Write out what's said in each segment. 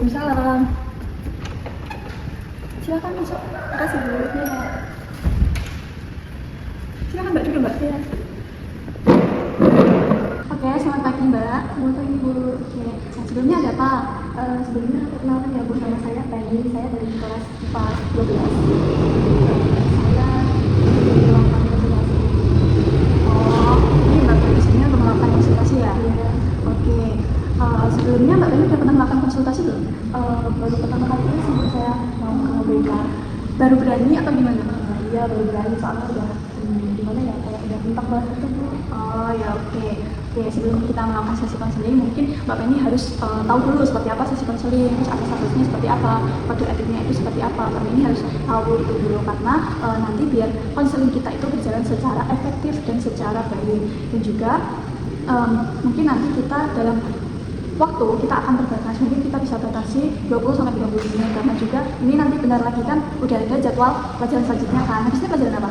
Waalaikumsalam. Silakan masuk. Makasih Bu. Ya. Silakan Mbak duduk Mbak. Ya. Oke, selamat pagi Mbak. Selamat pagi Bu. Oke. Nah, sebelumnya ada apa? Sebelumnya perkenalkan ya Bu, nama saya Penny. Saya dari kelas IPA 12. Saya di ruang konsultasi. Oh, ini Mbak di sini untuk melakukan konsultasi ya? Iya. Oke. Sebelumnya Mbak Penny udah pernah melakukan konsultasi belum? Baru pertama kali ini sih saya mau ke BK. Baru berani atau gimana? Iya baru berani, soalnya udah gimana ya, kayak udah mentok banget gitu Bu. Oh ya oke. Oke, sebelum kita melakukan sesi konseling mungkin Mbak Penny harus tahu dulu seperti apa sesi konseling, terus asas-asasnya seperti apa, kode etiknya itu seperti apa. Mbak Penny harus tahu itu dulu karena nanti biar konseling kita itu berjalan secara efektif dan secara baik. Dan juga mungkin nanti kita dalam waktu kita akan terbatas, mungkin kita bisa batasi 20-30 menit karena juga ini nanti bentar lagi kan udah ada jadwal pelajaran selanjutnya kan. Habisnya pelajaran apa?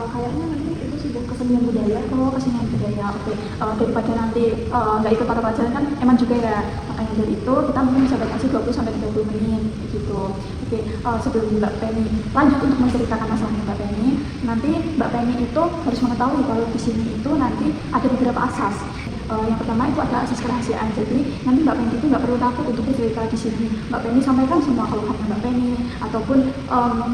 Kayaknya nanti itu sibuk kesenian budaya. Oh, kesenian budaya. Oke. Daripada nanti nggak ikut pada pelajaran kan emang juga ya. Makanya dari itu kita mungkin bisa batasi 20-30 menit gitu. Oke. Sebelum Mbak Penny lanjut untuk menceritakan masalahnya Mbak Penny, nanti Mbak Penny itu harus mengetahui kalau di sini itu nanti ada beberapa asas. Yang pertama itu ada asas kerahasiaan. Jadi nanti Mbak Penny itu nggak perlu takut untuk bercerita di sini. Mbak Penny sampaikan semua keluhan Mbak Penny ataupun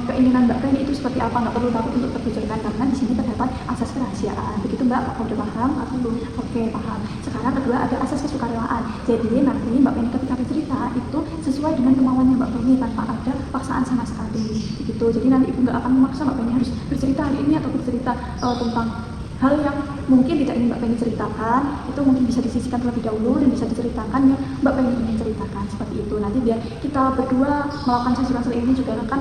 keinginan Mbak Penny itu seperti apa, nggak perlu takut untuk terbuka karena di sini terdapat asas kerahasiaan. Begitu Mbak, udah paham atau belum? Oke, paham. Sekarang kedua ada asas kesukarelawan. Jadi nanti Mbak Penny ketika bercerita itu sesuai dengan kemauannya Mbak Penny tanpa ada paksaan sama sekali. Begitu. Jadi nanti Ibu nggak akan memaksa Mbak Penny harus bercerita hari ini atau bercerita tentang hal yang mungkin tidak ingin Mbak Penny ceritakan, itu mungkin bisa disisihkan terlebih dahulu dan bisa diceritakan yang Mbak Penny ingin ceritakan seperti itu. Nanti biar kita berdua melakukan sesi konseling ini juga akan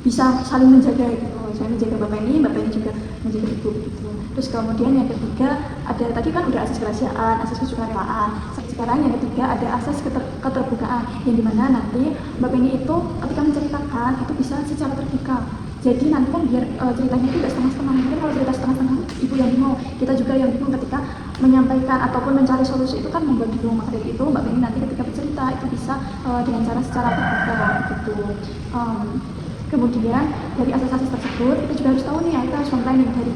bisa saling menjaga gitu. Saya menjaga Mbak Penny juga menjaga Ibu gitu. Terus kemudian yang ketiga ada tadi kan udah asas kerahasiaan, asas kesukarelaan. Sekarang yang ketiga ada asas keterbukaan yang dimana nanti Mbak Penny itu ketika menceritakan itu bisa secara terbuka. Jadi nanti kan biar ceritanya itu tidak setengah-setengah. Mungkin kalau cerita setengah-setengah Ibu yang bingung, kita juga yang bingung ketika menyampaikan ataupun mencari solusi itu kan membuat bingung. Maka dari itu Mbak Penny nanti ketika bercerita itu bisa dengan cara secara terbuka gitu. Kemudian dari asas-asas tersebut kita juga harus tahu nih ya, kita harus planning dari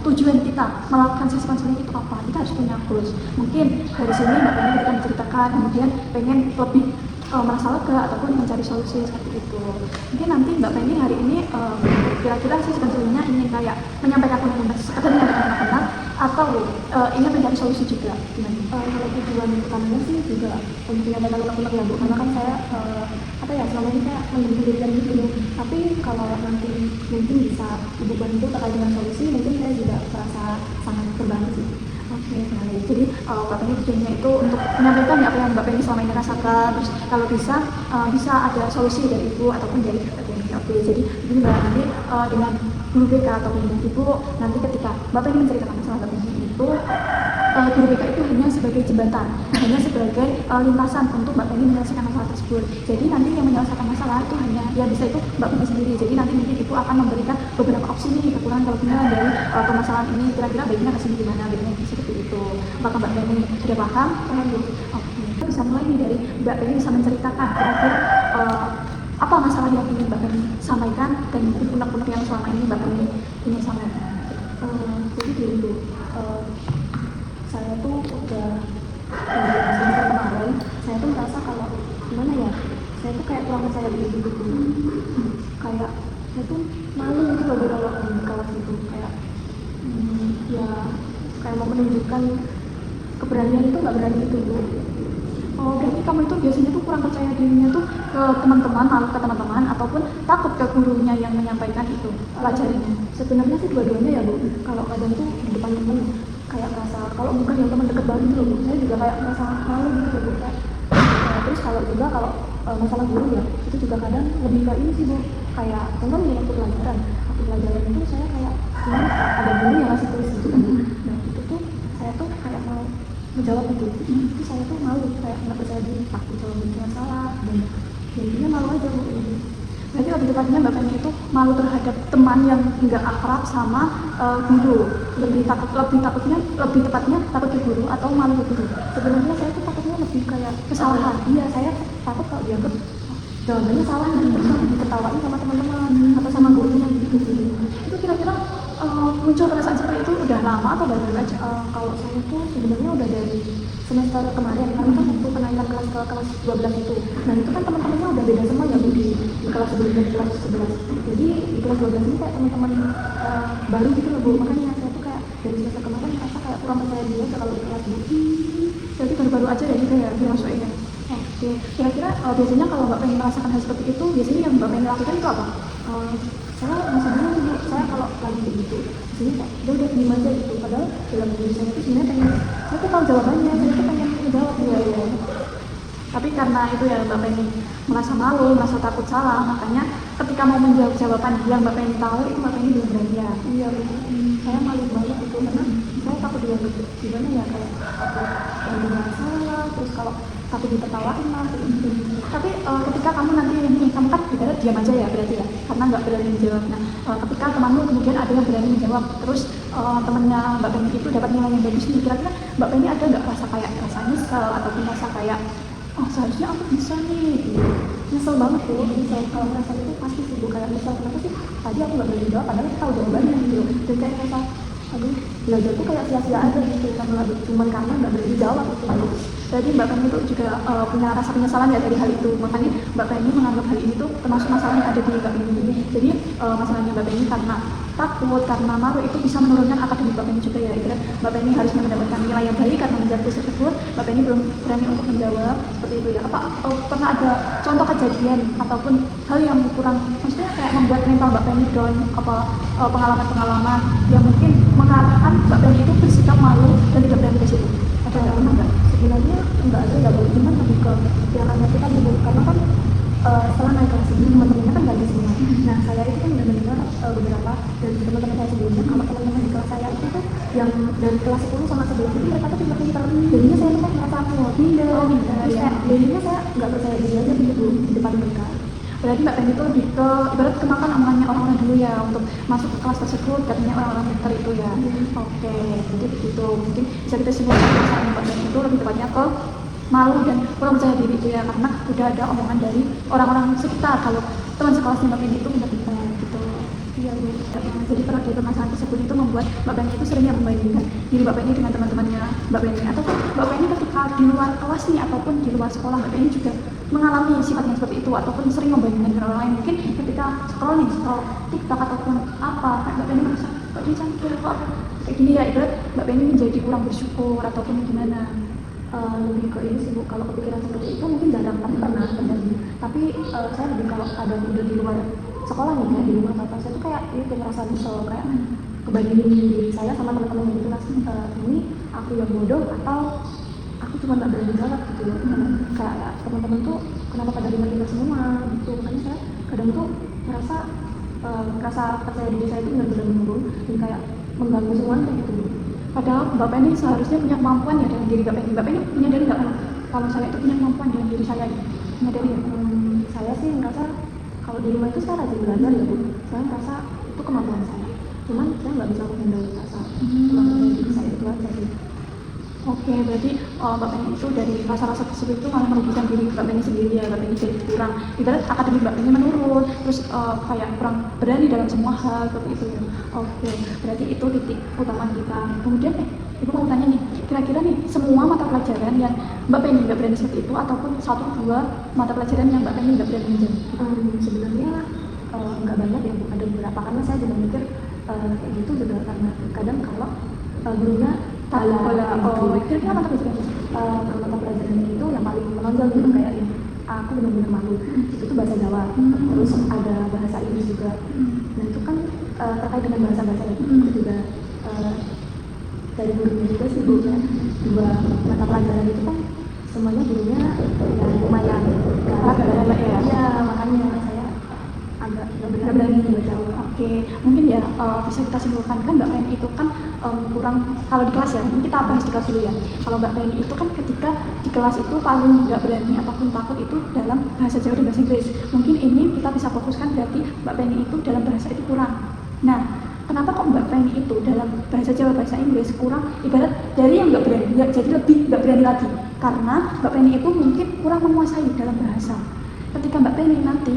tujuan kita melakukan sesi konseling itu apa. Kita harus punya goals. Mungkin dari sini Mbak Penny kita menceritakan, kemudian pengen lebih merasa lega ataupun mencari solusi seperti itu. Mungkin nanti Mbak Penny hari ini kira-kira sesi konselingnya ingin kayak menyampaikan unek-unek atau ingin mencari solusi juga. Kalau tujuan utamanya sih juga untuk menyampaikan unek-unek ya Bu, karena kan saya selama ini saya mendirikan gitu. Tapi kalau nanti mungkin bisa Ibu bantu terkait dengan solusi, mungkin saya juga merasa sangat terbantu sih. Oke, baik. Jadi Mbak Penny tujuannya itu untuk menyampaikan apa yang Mbak Penny selama ini rasakan. Terus kalau bisa ada solusi dari Ibu ataupun dari Mbak Penny. Oke, jadi begini Mbak, nanti dengan guru BK ataupun dengan Ibu, nanti ketika Mbak Penny menceritakan masalah Mbak Penny itu, guru BK itu hanya sebagai jembatan, hanya sebagai lintasan untuk Mbak Penny menyelesaikan masalah tersebut. Jadi nanti yang menyelesaikan masalah itu hanya ya bisa itu Mbak Penny sendiri. Jadi nanti mungkin Ibu akan memberikan beberapa opsi nih, kekurangan kelebihan dari permasalahan ini, kira-kira baiknya kesini gimana, baiknya seperti itu. Apakah Mbak Penny sudah paham? Oke. Kita bisa mulai nih dari Mbak Penny bisa menceritakan kira-kira apa masalah yang ingin Mbak Penny sampaikan dan mungkin unek-unek yang selama ini Mbak Penny ingin sampaikan. Jadi dulu saya tuh udah semester kemarin, saya tuh merasa kalau gimana ya, saya tuh kayak kurang percaya diri gitu. Kayak saya tuh malu gitu loh kalau di kelas itu, kayak ya kayak mau menunjukkan keberanian itu nggak berani gitu Bu. Oh, berarti kamu itu biasanya tuh kurang percaya dirinya tuh ke teman-teman, malu ke teman-teman ataupun takut ke gurunya yang menyampaikan itu pelajarannya? Sebenarnya sih dua-duanya ya Bu. Kalau kadang tuh di depan teman kayak merasa, kalau bukan yang teman deket banget gitu loh Bu, saya juga kayak merasa malu gitu loh Bu. Terus kalau masalah guru ya, itu juga kadang lebih ke ini sih Bu, kayak contoh nih waktu pelajaran itu saya kayak gimana, ada guru yang ngasih tulis gitu kan. Nah itu tuh saya tuh kayak mau menjawab itu saya tuh malu, kayak nggak percaya diri, takut kalau bikin salah dan jadinya malu aja Bu. Berarti lebih tepatnya Mbak Penny itu malu terhadap teman yang nggak akrab sama guru. Lebih tepatnya takut ke guru atau malu ke guru. Sebenarnya saya tuh takutnya lebih kayak kesalahan. Iya, saya takut kalau dianggap jawabannya salah dan terus nanti diketawain sama teman-teman atau sama gurunya gitu sih. Itu kira-kira muncul perasaan seperti itu udah lama atau baru aja? Kalau saya tuh sebenarnya udah dari semester kemarin, karena kan waktu kenaikan kelas ke kelas 12 itu. Nah itu kan teman-temannya udah beda semua ya di kelas sebelumnya, di kelas 11. Jadi di kelas 12 ini kayak teman-teman baru gitu loh Bu. Makanya saya tuh kayak dari semester kemarin merasa kayak kurang percaya diri aja kalau di kelas Bu. Jadi baru-baru aja ya gitu ya dimasukin ya. Oke, kira-kira biasanya kalau Mbak pengen merasakan hal seperti itu, biasanya yang Mbak pengen lakukan itu apa? Saya masih bingung nih, saya kalau lagi begitu, biasanya kayak udah diem aja gitu. Padahal dalam diri saya itu sebenarnya pengen, saya tuh tahu jawabannya, saya tuh pengen menjawab ya. Tapi karena itu ya Mbak pengen merasa malu, merasa takut salah, makanya ketika mau menjawab jawaban yang Mbak pengen tahu itu Mbak pengen belum berani ya. Iya, saya malu banget itu karena saya takut dianggap gimana ya kayak aku yang salah, terus kalau takut ditertawain lah gitu. Tapi ketika kamu nanti kamu kan ibarat diam aja ya berarti ya, karena nggak berani menjawab. Nah ketika temanmu kemudian ada yang berani menjawab, terus temennya Mbak Penny itu dapat nilai yang bagus nih, kira-kira Mbak Penny ada nggak rasa kayak rasa nyesel ataupun rasa kayak oh seharusnya aku bisa nih gitu. Nyesel banget tuh, nyesel. Kalau merasa itu pasti sih Bu, kayak nyesel kenapa sih tadi aku nggak berani jawab padahal tahu jawabannya gitu. Dan kayak rasa aduh belajar tuh kayak sia-sia aja gitu cuman karena nggak berani jawab gitu. Jadi Mbak Penny itu juga punya rasa penyesalan ya dari hal itu, makanya Mbak Penny menganggap hal ini tuh termasuk masalah yang ada di Mbak Penny. Jadi masalahnya Mbak Penny karena takut, karena malu itu bisa menurunkan akademik Mbak Penny juga ya. Kira Mbak Penny harusnya mendapatkan nilai yang baik karena menjawab tersebut, Mbak Penny belum berani untuk menjawab seperti itu ya. Apa pernah ada contoh kejadian ataupun hal yang kurang, maksudnya kayak membuat mental Mbak Penny down, apa pengalaman-pengalaman yang mungkin mengarahkan Mbak Penny itu bersikap malu dan tidak berani ke situ? Ada pernah nggak? Sebenarnya enggak ada ya Bu, cuman lebih ke yang ada kita dulu, karena kan setelah naik kelas ini teman-temannya kan ganti semua. Nah saya itu kan udah mendengar beberapa dari teman-teman saya sebelumnya kalau teman-teman di kelas saya itu tuh yang dari kelas 10 sama 11 itu mereka tuh pintar-pintar. Jadinya saya tuh kan merasa aku minder, terus kayak jadinya saya nggak percaya diri aja begitu di depan mereka. Berarti Mbak Penny itu lebih ke ibarat kemakan omongannya orang-orang dulu ya untuk masuk ke kelas tersebut, katanya orang-orang pintar itu ya. Oke, jadi begitu. Mungkin bisa kita simpulkan perasaan Mbak Penny itu lebih tepatnya ke malu dan kurang percaya diri itu ya, karena udah ada omongan dari orang-orang sekitar kalau teman sekelasnya Mbak Penny itu pintar-pintar gitu. Iya Bu. Jadi dari permasalahan tersebut itu membuat Mbak Penny itu seringnya membandingkan diri Mbak Penny dengan teman-temannya Mbak Penny, ataupun Mbak Penny ketika di luar kelas nih ataupun di luar sekolah Mbak Penny juga mengalami sifat yang seperti itu ataupun sering membandingkan dengan orang lain. Mungkin ketika scroll TikTok ataupun apa kayak Mbak Penny merasa kok dia cantik kok aku kayak gini ya, ibarat Mbak Penny menjadi kurang bersyukur ataupun gimana. Lebih ke ini sih Bu, kalau kepikiran seperti itu mungkin jarang, tapi pernah terjadi. Tapi saya lebih kalau ada udah di luar sekolah nih, kayak di rumah bapak saya tuh kayak itu merasa nyesel, kayak kebandingin diri saya sama teman-teman yang di kelas ini aku yang bodoh atau aku cuma nggak berani jawab gitu loh. Kayak teman-teman tuh kenapa pada dengar semua gitu, makanya saya kadang tuh merasa percaya diri saya itu benar-benar menurun dan kayak mengganggu semuanya gitu. Padahal Mbak Penny seharusnya punya kemampuan ya dalam diri Mbak Penny. Mbak Penny menyadari nggak kalau saya itu punya kemampuan dalam diri saya? Menyadari ya? Saya sih merasa kalau di rumah itu saya rajin belajar ya Bu. Saya merasa itu kemampuan saya. Cuman saya nggak bisa mengendalikan rasa kemampuan diri saya itu aja sih. Oke, berarti Mbak Penny itu dari rasa-rasa tersebut itu malah merugikan diri Mbak Penny sendiri ya. Mbak Penny jadi kurang, ibarat akademik Mbak Penny menurun, terus kayak kurang berani dalam semua hal seperti itu ya. Oke, berarti itu titik utama kita. Kemudian Ibu mau tanya nih, kira-kira nih semua mata pelajaran yang Mbak Penny nggak berani seperti itu ataupun 1-2 mata pelajaran yang Mbak Penny nggak berani menjawab? Sebenarnya nggak banyak ya Bu, ada beberapa, karena saya juga mikir kayak gitu juga karena kadang kalau gurunya kira-kira mata pelajaran itu yang paling menonjol gitu, kayak ini aku benar-benar malu itu tuh bahasa Jawa, terus ada bahasa Inggris juga. Nah itu kan terkait dengan bahasa-bahasa itu juga dari gurunya juga sih Bu, dua mata pelajaran itu kan semuanya gurunya yang lumayan galak ya. Iya, makanya saya agak nggak berani baca. Oke, mungkin ya bisa kita simpulkan kan Mbak Penny itu kan kurang kalau di kelas ya, mungkin kita bahas di kelas dulu ya. Kalau Mbak Penny itu kan ketika di kelas itu paling nggak berani ataupun takut itu dalam bahasa Jawa dan bahasa Inggris. Mungkin ini kita bisa fokuskan berarti Mbak Penny itu dalam bahasa itu kurang. Nah, kenapa kok Mbak Penny itu dalam bahasa Jawa, bahasa Inggris kurang, ibarat dari yang nggak berani, ya, jadi lebih nggak berani lagi, karena Mbak Penny itu mungkin kurang menguasai dalam bahasa. Ketika Mbak Penny nanti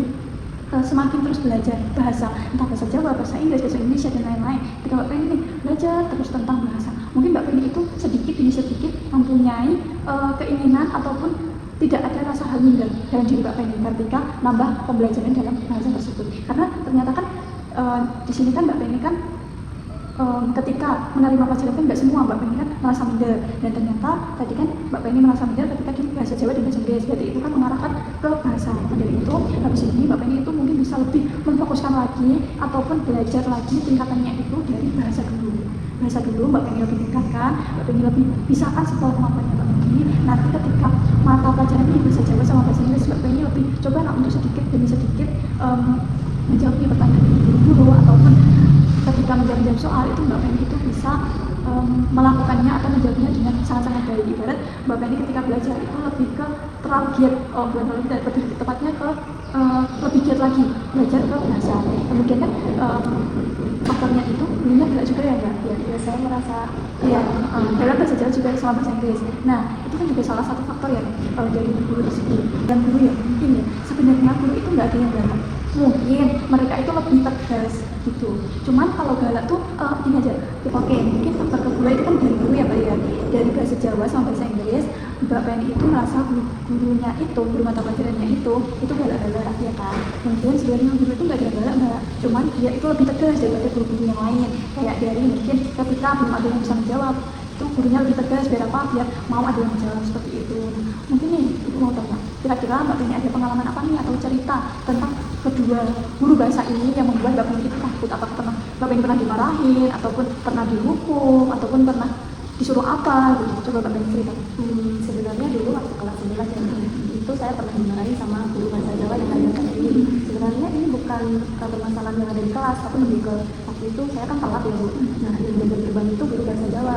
semakin terus belajar bahasa, entah bahasa Jawa, bahasa Inggris, bahasa Indonesia, dan lain-lain, ketika Mbak Penny belajar terus tentang bahasa, mungkin Mbak Penny itu sedikit demi sedikit mempunyai keinginan ataupun tidak ada rasa hal minder dalam diri Mbak Penny ketika nambah pembelajaran dalam bahasa tersebut. Karena ternyata kan di sini kan Mbak Penny kan ketika menerima pelajaran kan nggak semua Mbak Penny kan merasa minder, dan ternyata tadi kan Mbak Penny merasa minder ketika di bahasa Jawa dan bahasa Inggris, berarti itu kan mengarahkan ke bahasa. Dari itu habis ini Mbak Penny itu mungkin bisa lebih memfokuskan lagi ataupun belajar lagi tingkatannya itu dari bahasa dulu Mbak Penny lebih tingkatkan, Mbak Penny lebih bisa kan setelah kemampuannya Mbak Penny. Nanti ketika mata pelajaran ini bahasa Jawa sama bahasa Inggris, Mbak Penny lebih coba untuk sedikit demi sedikit menjawab pertanyaan guru ataupun ketika menjawab soal itu Mbak Penny itu bisa melakukannya atau menjawabnya dengan sangat-sangat baik. Ibarat Mbak Penny ketika belajar itu lebih ke tergiat, lebih tepatnya ke lebih giat lagi belajar ke bahasa. Kemudian kan faktornya itu gurunya juga ya Mbak. Ya saya merasa ya dalam bahasa Jawa juga sama bahasa Inggris. Nah itu kan juga salah satu faktor ya dari guru tersebut. Dan guru ya mungkin ya sebenarnya guru itu nggak ada yang galak. Mungkin mereka itu lebih tegas gitu. Cuman kalau galak tuh gini aja. Oke, mungkin faktor kedua itu kan dari guru ya Mbak ya. Dari bahasa Jawa sama bahasa Inggris, Mbak Penny itu merasa gurunya itu, guru mata pelajarannya itu galak-galak ya kan. Mungkin sebenarnya guru itu nggak ada galak Mbak. Cuman dia itu lebih tegas daripada guru-guru yang lain. Kayak dari mungkin ketika belum ada yang bisa menjawab, itu gurunya lebih tegas biar apa? Biar mau ada yang menjawab seperti itu. Mungkin nih, ibu mau tanya, kira-kira Mbak Penny ada pengalaman apa nih atau cerita tentang kedua guru bahasa ini yang membuat Mbak Penny itu takut? Apakah pernah Mbak Penny pernah dimarahin, ataupun pernah dihukum, ataupun pernah disuruh apa gitu? Coba Mbak Penny cerita. Sebenarnya dulu waktu kelas 11 ya, itu saya pernah dimarahin sama guru bahasa Jawa yang ada di ini. Sebenarnya ini bukan permasalahan yang ada di kelas, tapi lebih ke waktu itu saya kan telat ya Bu. Nah yang belajar gerbang itu guru bahasa Jawa.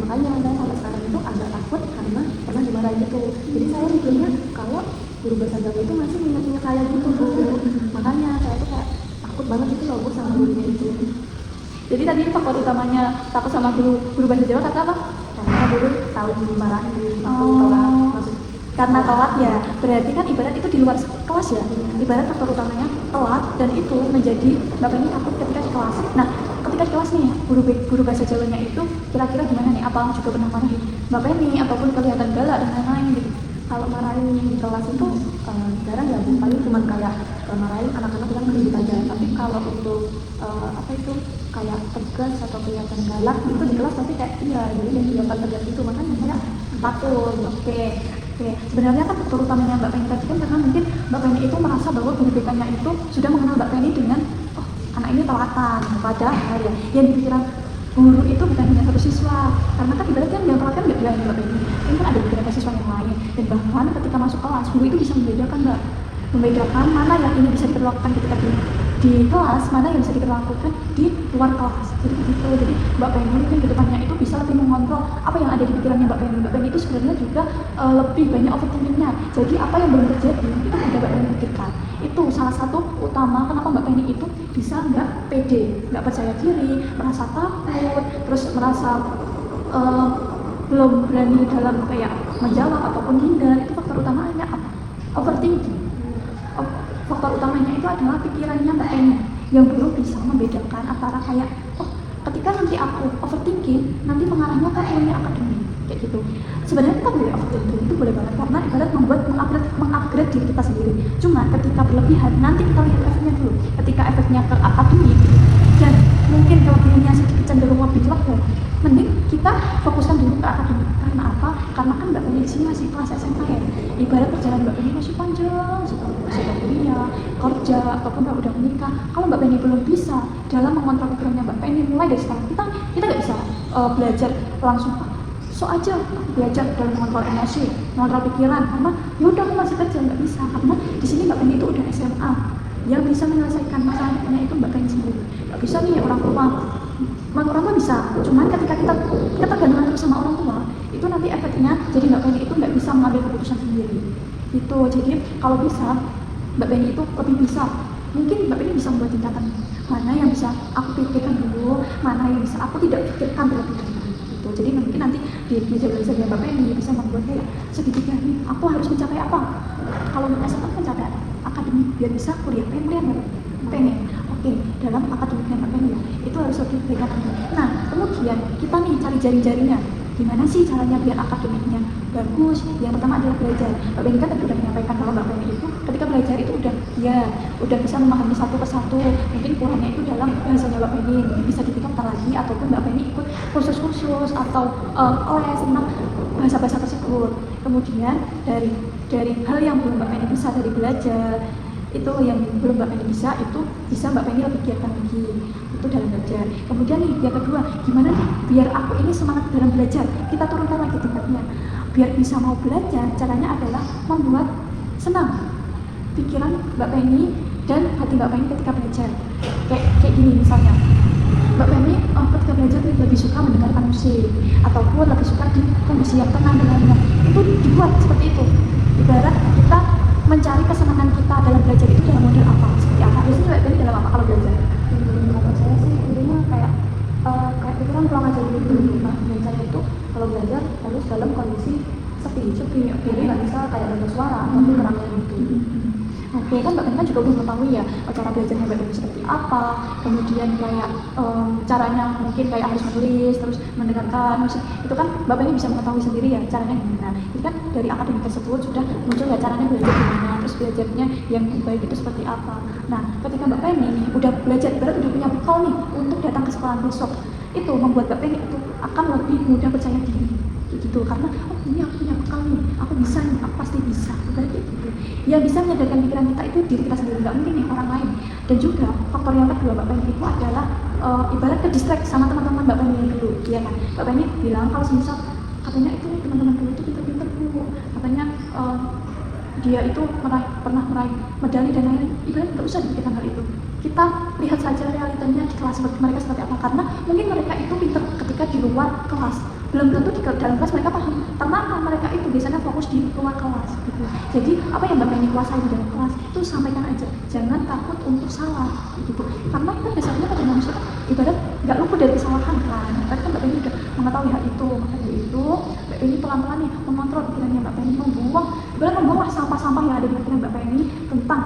Makanya saya sampai sekarang itu agak takut karena pernah dimarahin itu. Jadi saya mikirnya kalau guru bahasa Jawa itu masih ingat-ingat saya gitu Bu. Makanya saya tuh kayak takut banget itu loh Bu sama gurunya itu. Jadi tadi faktor utamanya takut sama guru bahasa Jawa kata apa? Karena dulu tahu dimarahin maksud karena telat ya, berarti kan ibarat itu di luar kelas ya, ibarat faktor utamanya telat, dan itu menjadi Mbak Penny takut ketika di kelas. Nah ketika di kelas nih guru bahasa Jawanya itu kira-kira gimana nih, apa juga pernah marahin Mbak Penny ataupun kelihatan galak dan lain-lain gitu? Kalau marahin di kelas itu jarang ya Bu, paling cuma kayak marahin anak-anak yang ribut aja. Tapi kalau untuk apa itu kayak tegas atau kelihatan galak itu di kelas pasti kayak iya, jadi yang kelihatan tegas itu, makanya saya takut. Oke. Sebenarnya kan faktor utamanya Mbak Penny tadi kan karena mungkin Mbak Penny itu merasa bahwa guru BK-nya itu sudah mengenal Mbak Penny dengan anak ini telatan, padahal ya yang di pikiran guru itu bukan hanya satu siswa, karena kan ibaratnya yang telatan nggak bilang Mbak Penny, ini kan ada beberapa siswa yang lain, dan bahkan ketika masuk kelas guru itu bisa membedakan mana yang ini bisa diperlakukan ketika di kelas, mana yang bisa diperlakukan di luar kelas. Jadi begitu. Jadi Mbak Penny mungkin ke depannya itu bisa lebih mengontrol apa yang ada di pikirannya Mbak Penny. Mbak Penny itu sebenarnya juga lebih banyak overthinkingnya. Jadi apa yang belum terjadi itu udah Mbak Penny pikirkan. Itu salah satu utama kenapa Mbak Penny itu bisa nggak pede, nggak percaya diri, merasa takut, terus merasa belum berani dalam kayak menjawab ataupun hindar. Itu faktor utamanya apa? Overthinking. Faktor utamanya itu adalah pikirannya Mbak Penny yang belum bisa membedakan antara kayak ketika nanti aku overthinking nanti pengarahnya kan ilmunya akademik kayak gitu. Sebenarnya kita boleh overthinking, itu boleh banget karena ibarat mengupgrade diri kita sendiri. Cuma ketika berlebihan nanti kita lihat efeknya dulu. Ketika efeknya ke akademik dan mungkin kalau dirinya sedikit cenderung lebih jelek ya, mending kita fokuskan dulu ke akademik. Karena apa? Karena kan Mbak Penny di sini masih kelas SMA ya. Ibarat perjalanan Mbak Penny masih panjang, sudah kuliah, kerja, ataupun udah menikah. Kalau Mbak Penny belum bisa dalam mengontrol pikirannya Mbak Penny mulai dari sekarang, kita nggak bisa belajar langsung so aja belajar dalam mengontrol emosi, mengontrol pikiran. Karena yaudah aku masih kecil nggak bisa. Karena di sini Mbak Penny itu udah SMA, yang bisa menyelesaikan masalahnya itu Mbak Penny sendiri. Nggak bisa nih orang tua bisa, cuman ketika kita tergantung terus sama orang tua, itu nanti efeknya jadi Mbak Penny itu nggak bisa mengambil keputusan sendiri. Itu jadi kalau bisa Mbak Penny itu lebih bisa, mungkin Mbak Penny bisa membuat tingkatan mana yang bisa aku pikirkan dulu, mana yang bisa aku tidak pikirkan terlebih dahulu gitu. Jadi mungkin nanti di belajar Mbak Penny bisa membuat kayak sedikitnya nih aku harus mencapai apa. Kalau SMA mencapai akademik biar bisa kuliah, pengen. Oke, dalam akademiknya Mbak Penny itu harus lebih baik. Nah, kemudian kita nih cari jari-jarinya. Gimana sih caranya biar akademiknya bagus? Yang pertama adalah belajar. Mbak Penny kan tadi udah menyampaikan kalau Mbak Penny itu ketika belajar itu udah bisa memahami satu persatu. Mungkin kurangnya itu dalam bahasanya Mbak Penny bisa ditingkatkan lagi, ataupun Mbak Penny ikut kursus-kursus atau les tentang bahasa-bahasa tersebut. Kemudian dari hal yang belum Mbak Penny bisa dari belajar, itu yang belum Mbak Penny bisa, itu bisa Mbak Penny lebih giatkan lagi itu dalam belajar. Kemudian nih yang kedua, gimana nih biar aku ini semangat dalam belajar, kita turunkan lagi tingkatnya biar bisa mau belajar. Caranya adalah membuat senang pikiran Mbak Penny dan hati Mbak Penny ketika belajar. Kayak gini misalnya, Mbak Penny ketika belajar lebih suka mendengarkan musik ataupun lebih suka di kondisi yang tenang dan lain-lain. Itu dibuat seperti itu. Ibarat kita mencari kesenangan kita dalam belajar itu dalam model apa? Seperti apa? Biasanya Mbak Penny dalam apa kalau belajar? Kalau saya sih intinya kayak pikiran pulang aja gitu. Nah, belajar itu kalau belajar harus dalam kondisi sepi. Jadi nggak bisa kayak dengar suara atau keramaian gitu. Oke, kan Mbak Penny kan juga udah mengetahui ya cara belajarnya Mbak Penny seperti apa, kemudian kayak caranya mungkin kayak harus menulis, terus mendengarkan musik, itu kan Mbak Penny bisa mengetahui sendiri ya caranya gimana. Jadi kan dari akademik tersebut sudah muncul ya caranya belajar gimana, terus belajarnya yang baik itu seperti apa. Nah, ketika Mbak Penny nih udah belajar, ibarat udah punya bekal nih untuk datang ke sekolah besok, itu membuat Mbak Penny itu akan lebih mudah percaya diri gitu, karena ini aku punya bekal nih, aku bisa nih, aku pasti bisa, ibarat gitu. Yang bisa menyadarkan pikiran kita itu diri kita sendiri, nggak mungkin nih orang lain. Dan juga faktor yang kedua Mbak Penny itu adalah ibarat ke distract sama teman-teman Mbak Penny dulu, ya kan? Mbak Penny bilang kalau semisal katanya itu teman-teman dulu itu pintar-pintar bu, katanya dia itu pernah meraih medali dan lain-lain. Ibarat nggak usah dipikirkan hal itu. Kita lihat saja realitanya di kelas mereka seperti apa, karena mungkin mereka itu pintar ketika di luar kelas, belum tentu di dalam kelas mereka paham. Karena mereka itu biasanya fokus di luar kelas gitu. Jadi apa yang Mbak Penny kuasai di dalam kelas itu sampaikan aja, jangan takut untuk salah gitu. Karena kita dasarnya pada manusia ibarat nggak luput dari kesalahan kan. Tadi kan Mbak Penny udah mengetahui hal itu, makanya itu Mbak Penny pelan-pelan nih mengontrol pikirannya Mbak Penny, membuang sampah-sampah yang ada di pikiran Mbak Penny tentang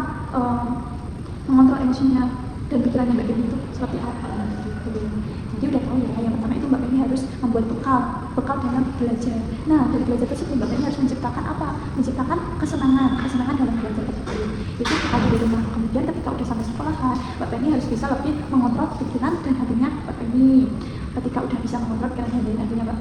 mengontrol emosinya dan pikirannya Mbak Penny itu seperti apa gitu. Jadi udah tahu ya, yang pertama itu Mbak Penny harus membuat bekal dalam belajar. Nah, dari belajar tersebut Mbak Penny harus menciptakan apa? Menciptakan kesenangan dalam belajar tersebut. Itu ada di rumah. Kemudian ketika udah sampai sekolahan, Mbak Penny harus bisa lebih mengontrol pikiran dan hatinya Mbak Penny. Ketika udah bisa mengontrol pikiran dan hatinya Mbak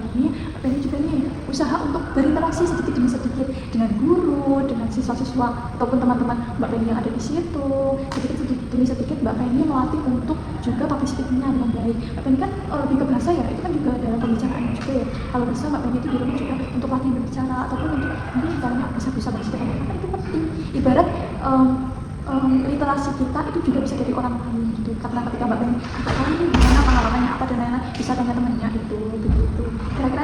Penny juga nih usaha untuk berinteraksi sedikit demi sedikit dengan guru, dengan siswa-siswa ataupun teman-teman Mbak Penny yang ada di situ. Sedikit demi sedikit Mbak Penny melatih untuk juga public speaking-nya dengan baik. Mbak Penny kan lebih ke bahasa ya, itu kan juga dalam pembicaraan juga ya. Kalau bisa Mbak Penny itu di rumah juga untuk latihan berbicara ataupun untuk mungkin caranya bisa berbicara apa itu penting. Ibarat literasi kita itu juga bisa dari orang lain gitu. Karena ketika Mbak Penny ini gimana pengalamannya apa dan lain-lain, bisa tanya temannya itu begitu. Kira-kira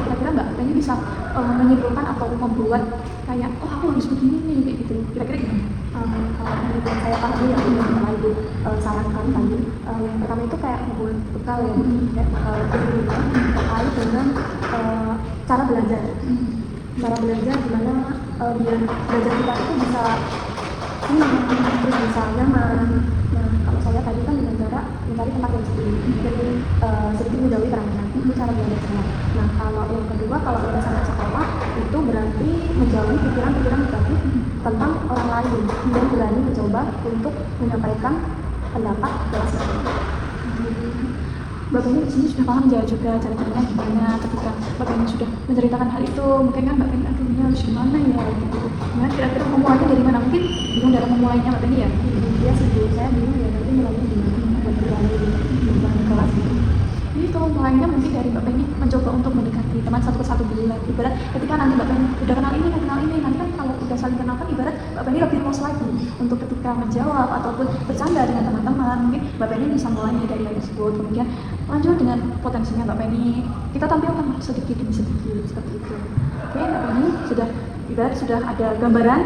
kira-kira Mbak Penny bisa menyimpulkan atau membuat kayak aku harus begini nih kayak gitu. Kira-kira gimana? Kalau menurut yang saya pahami yang Ibu sarankan tadi, yang pertama itu kayak membuat bekal ya, kayak bekal di rumah terkait dengan cara belajar. Cara belajar gimana biar belajar kita itu bisa terus bisa nyaman. Nah, kalau saya tadi kan dengan cara mencari tempat yang sepi dan sedikit menjauhi keramaian, itu cara belajar saya. Nah, kalau yang kedua, kalau udah sampai sekolah itu berarti menjauhi pikiran-pikiran negatif tentang orang lain dan berani mencoba untuk menyampaikan pendapat dalam sekolah. Mbak Penny di sini sudah paham ya juga cara-caranya gimana ketika Mbak Penny sudah menceritakan hal itu. Mungkin kan Mbak Penny aduh ini harus gimana ya gitu. Nah, kira-kira memulainya dari mana? Mungkin bingung dalam memulainya Mbak Penny ya? Iya sih Bu, saya bingung ya, nanti mulainya gimana buat berani di kelas gitu. Jadi kalau mulainya mungkin dari Mbak Penny mencoba untuk mendekati teman satu persatu dulu lah. Ibarat ketika nanti Mbak Penny udah kenal ini, nanti kan kalau udah saling kenal kan ibarat Mbak Penny lebih luas lagi untuk ketika menjawab ataupun bercanda dengan teman-teman. Mungkin Mbak Penny bisa mulainya dari hal tersebut. Kemudian lanjut dengan potensinya Mbak Penny, kita tampilkan sedikit demi sedikit seperti itu. Oke, Mbak Penny sudah ibarat sudah ada gambaran.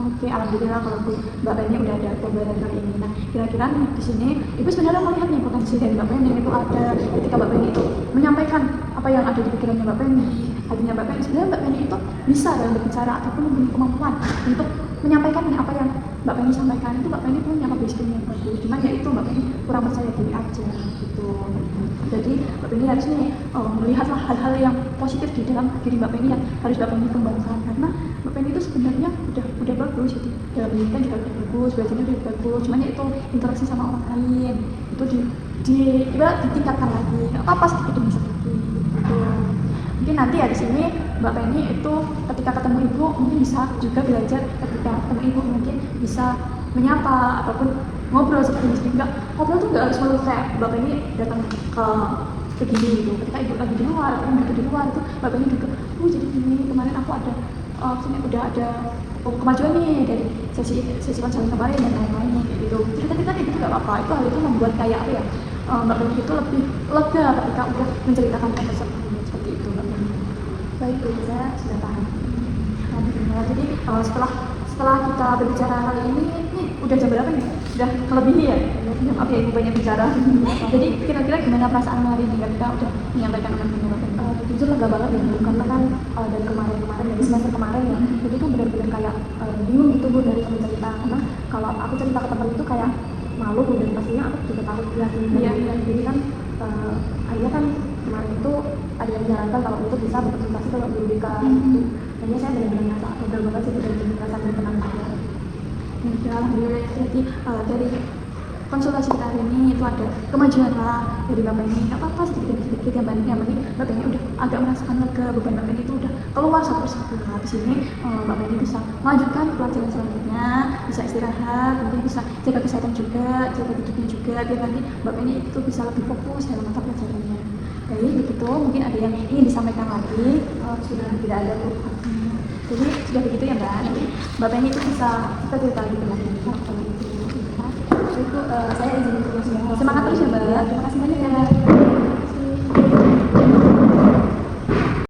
Oke, alhamdulillah kalau Mbak Penny udah ada gambaran kali ini. Nah, kira-kira nih di sini Ibu sebenarnya melihat nih potensi dari Mbak Penny itu ada ketika Mbak Penny itu menyampaikan apa yang ada di pikirannya Mbak Penny, hatinya Mbak Penny. Sebenarnya Mbak Penny itu bisa dalam berbicara ataupun mempunyai kemampuan untuk menyampaikan nih apa yang Mbak Penny sampaikan. Itu Mbak Penny punya publishing yang bagus. Cuman ya itu Mbak Penny kurang percaya diri aja gitu. Jadi Mbak Penny harus nih melihatlah hal-hal yang positif di dalam diri Mbak Penny yang harus Mbak Penny kembangkan, karena Mbak Penny itu sebenarnya udah bagus, jadi dalam pendidikan juga udah bagus, belajarnya udah bagus, cuman ya itu interaksi sama orang lain itu ibarat ditingkatkan lagi, nggak apa-apa sedikit demi sedikit gitu. Mungkin nanti ya di sini Mbak Penny itu ketika ketemu ibu mungkin bisa juga belajar, ketika ketemu ibu mungkin bisa menyapa ataupun ngobrol seperti ini. Enggak, ngobrol tuh nggak harus selalu kayak Mbak Penny datang ke begini gitu. Ketika ibu lagi di luar atau ibu di luar itu Mbak Penny juga, jadi gini kemarin aku ada udah ada kemajuan nih dari sesi konseling kemarin dan lain-lain gitu. Cerita-cerita kayak gitu nggak apa-apa. Itu hal itu membuat kayak apa ya, Mbak Penny itu lebih lega ketika udah menceritakan hal tersebut seperti itu Mbak Penny. Baik Bu, saya sudah paham. Alhamdulillah. Jadi setelah kita berbicara kali ini udah jam berapa nih? Udah melebihi ya? Maaf ya Ibu banyak bicara. Jadi kira-kira gimana perasaan hari ini ketika udah menyampaikan Mbak Penny? Jujur lega banget ya Bu, karena kan dari kemarin dari semester kemarin ya, jadi kan benar-benar kayak bingung gitu Bu dari teman cerita, karena kalau aku cerita ke teman itu kayak malu Bu, dan pastinya aku juga takut jelasin. Jadi kan akhirnya kan kemarin itu ada yang menyarankan kalau itu bisa berkonsultasi ke guru BK gitu. Akhirnya saya benar-benar merasa lega banget sih, dan jadi merasa berkenan banget. Ya, alhamdulillah. Jadi dari konsultasi kita hari ini itu ada kemajuan lah dari Mbak Penny. Nggak apa-apa sedikit yang penting Mbak Penny udah agak merasakan lega, beban Mbak Penny itu udah keluar satu persatu. Nah, di sini Mbak Penny bisa melanjutkan pelajaran selanjutnya, bisa istirahat, mungkin bisa jaga kesehatan juga, jaga hidupnya juga, biar nanti Mbak Penny itu bisa lebih fokus dalam mata pelajarannya. Jadi begitu, mungkin ada yang ingin disampaikan lagi. Sudah tidak ada Bu. Jadi sudah begitu ya Mbak, nanti Mbak Penny itu bisa kita cerita gitu lagi. Itu saya izin terus ya. Semangat terus ya Mbak. Terima kasih banyak ya.